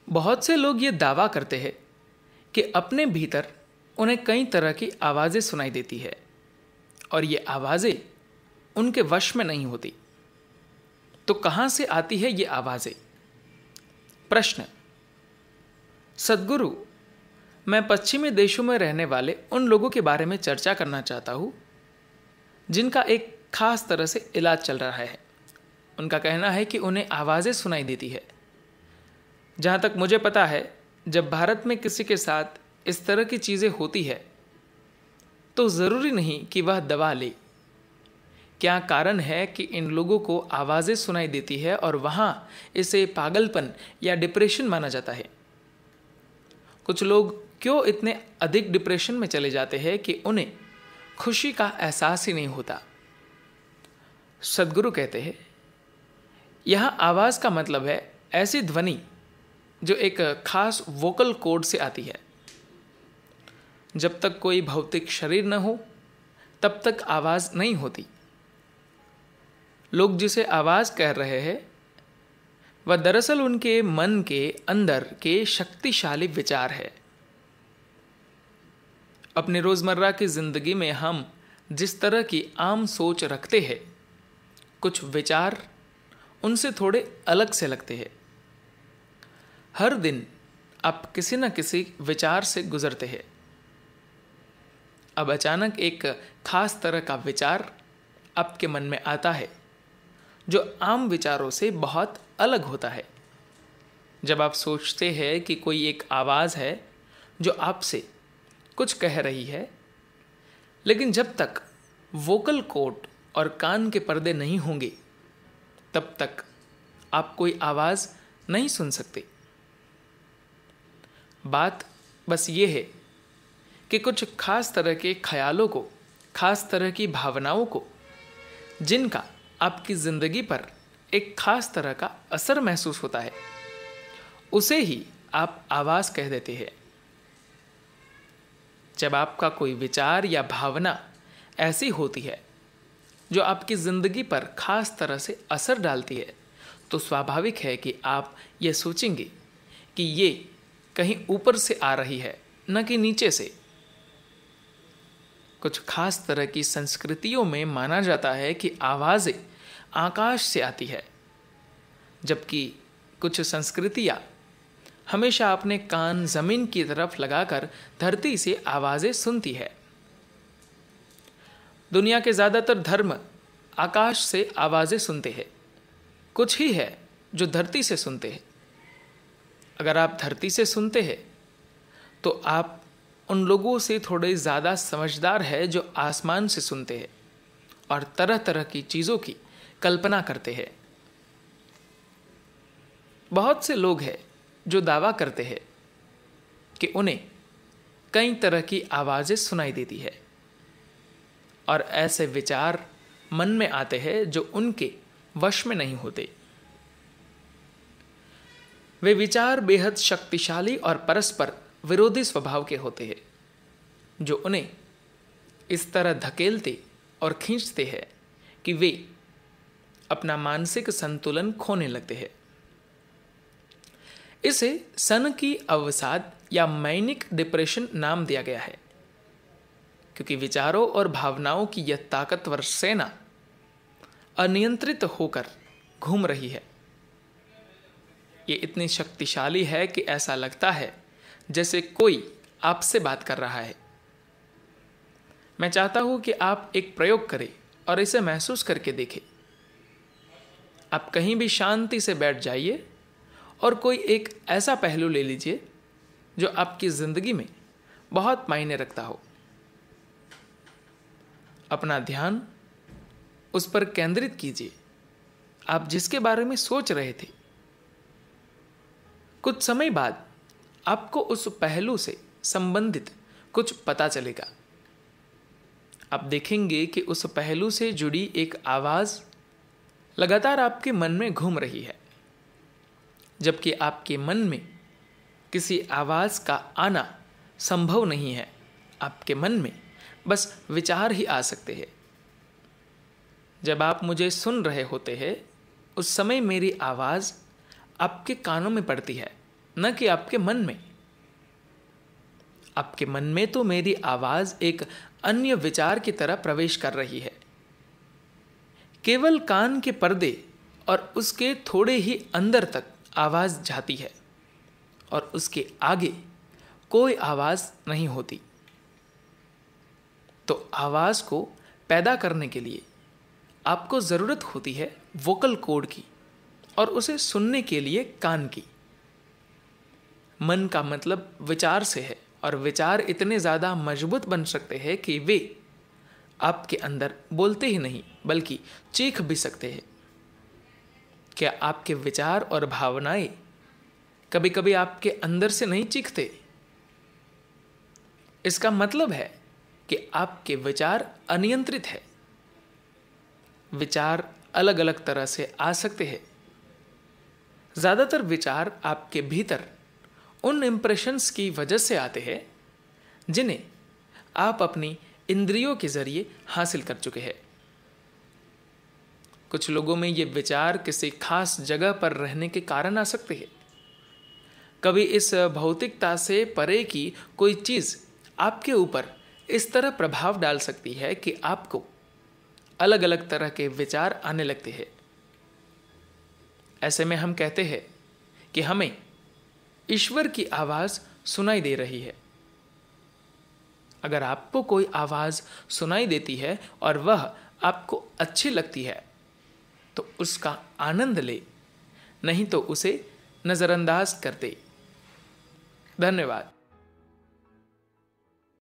बहुत से लोग ये दावा करते हैं कि अपने भीतर उन्हें कई तरह की आवाज़ें सुनाई देती है और ये आवाज़ें उनके वश में नहीं होती। तो कहाँ से आती है ये आवाज़ें? प्रश्न। सद्गुरु, मैं पश्चिमी देशों में रहने वाले उन लोगों के बारे में चर्चा करना चाहता हूँ जिनका एक खास तरह से इलाज चल रहा है। उनका कहना है कि उन्हें आवाज़ें सुनाई देती है। जहाँ तक मुझे पता है, जब भारत में किसी के साथ इस तरह की चीज़ें होती है तो ज़रूरी नहीं कि वह दवा ले। क्या कारण है कि इन लोगों को आवाज़ें सुनाई देती है और वहाँ इसे पागलपन या डिप्रेशन माना जाता है? कुछ लोग क्यों इतने अधिक डिप्रेशन में चले जाते हैं कि उन्हें खुशी का एहसास ही नहीं होता? सद्गुरु कहते हैं, यह आवाज़ का मतलब है ऐसी ध्वनि जो एक खास वोकल कॉर्ड से आती है। जब तक कोई भौतिक शरीर न हो तब तक आवाज़ नहीं होती। लोग जिसे आवाज़ कह रहे हैं वह दरअसल उनके मन के अंदर के शक्तिशाली विचार है। अपनी रोज़मर्रा की ज़िंदगी में हम जिस तरह की आम सोच रखते हैं, कुछ विचार उनसे थोड़े अलग से लगते हैं। हर दिन आप किसी न किसी विचार से गुजरते हैं। अब अचानक एक खास तरह का विचार आपके मन में आता है जो आम विचारों से बहुत अलग होता है। जब आप सोचते हैं कि कोई एक आवाज़ है जो आपसे कुछ कह रही है, लेकिन जब तक वोकल कॉर्ड और कान के पर्दे नहीं होंगे तब तक आप कोई आवाज़ नहीं सुन सकते। बात बस ये है कि कुछ खास तरह के ख्यालों को, खास तरह की भावनाओं को, जिनका आपकी ज़िंदगी पर एक खास तरह का असर महसूस होता है, उसे ही आप आवाज़ कह देते हैं। जब आपका कोई विचार या भावना ऐसी होती है जो आपकी ज़िंदगी पर खास तरह से असर डालती है, तो स्वाभाविक है कि आप ये सोचेंगे कि ये कहीं ऊपर से आ रही है, न कि नीचे से। कुछ खास तरह की संस्कृतियों में माना जाता है कि आवाज़ें आकाश से आती है, जबकि कुछ संस्कृतियाँ हमेशा अपने कान ज़मीन की तरफ लगाकर धरती से आवाज़ें सुनती है। दुनिया के ज़्यादातर धर्म आकाश से आवाज़ें सुनते हैं। कुछ ही है जो धरती से सुनते हैं। अगर आप धरती से सुनते हैं तो आप उन लोगों से थोड़े ज़्यादा समझदार है जो आसमान से सुनते हैं और तरह तरह की चीज़ों की कल्पना करते हैं। बहुत से लोग हैं जो दावा करते हैं कि उन्हें कई तरह की आवाज़ें सुनाई देती है और ऐसे विचार मन में आते हैं जो उनके वश में नहीं होते। वे विचार बेहद शक्तिशाली और परस्पर विरोधी स्वभाव के होते हैं, जो उन्हें इस तरह धकेलते और खींचते हैं कि वे अपना मानसिक संतुलन खोने लगते हैं। इसे सन की अवसाद या मैनिक डिप्रेशन नाम दिया गया है, क्योंकि विचारों और भावनाओं की यह ताकतवर सेना अनियंत्रित होकर घूम रही है। ये इतनी शक्तिशाली है कि ऐसा लगता है जैसे कोई आपसे बात कर रहा है। मैं चाहता हूं कि आप एक प्रयोग करें और इसे महसूस करके देखें। आप कहीं भी शांति से बैठ जाइए और कोई एक ऐसा पहलू ले लीजिए जो आपकी ज़िंदगी में बहुत मायने रखता हो। अपना ध्यान उस पर केंद्रित कीजिए आप जिसके बारे में सोच रहे थे। कुछ समय बाद आपको उस पहलू से संबंधित कुछ पता चलेगा। आप देखेंगे कि उस पहलू से जुड़ी एक आवाज़ लगातार आपके मन में घूम रही है, जबकि आपके मन में किसी आवाज़ का आना संभव नहीं है। आपके मन में बस विचार ही आ सकते हैं। जब आप मुझे सुन रहे होते हैं, उस समय मेरी आवाज़ आपके कानों में पड़ती है, न कि आपके मन में। आपके मन में तो मेरी आवाज एक अन्य विचार की तरह प्रवेश कर रही है। केवल कान के पर्दे और उसके थोड़े ही अंदर तक आवाज जाती है और उसके आगे कोई आवाज नहीं होती। तो आवाज को पैदा करने के लिए आपको जरूरत होती है वोकल कॉर्ड की और उसे सुनने के लिए कान की। मन का मतलब विचार से है और विचार इतने ज्यादा मजबूत बन सकते हैं कि वे आपके अंदर बोलते ही नहीं बल्कि चीख भी सकते हैं। क्या आपके विचार और भावनाएं कभी कभी आपके अंदर से नहीं चीखते? इसका मतलब है कि आपके विचार अनियंत्रित है। विचार अलग अलग तरह से आ सकते हैं। ज्यादातर विचार आपके भीतर उन इंप्रेशंस की वजह से आते हैं जिन्हें आप अपनी इंद्रियों के जरिए हासिल कर चुके हैं। कुछ लोगों में ये विचार किसी खास जगह पर रहने के कारण आ सकते हैं। कभी इस भौतिकता से परे की कोई चीज आपके ऊपर इस तरह प्रभाव डाल सकती है कि आपको अलग अलग तरह के विचार आने लगते हैं। ऐसे में हम कहते हैं कि हमें ईश्वर की आवाज सुनाई दे रही है। अगर आपको कोई आवाज सुनाई देती है और वह आपको अच्छी लगती है तो उसका आनंद ले, नहीं तो उसे नजरअंदाज कर दे। धन्यवाद।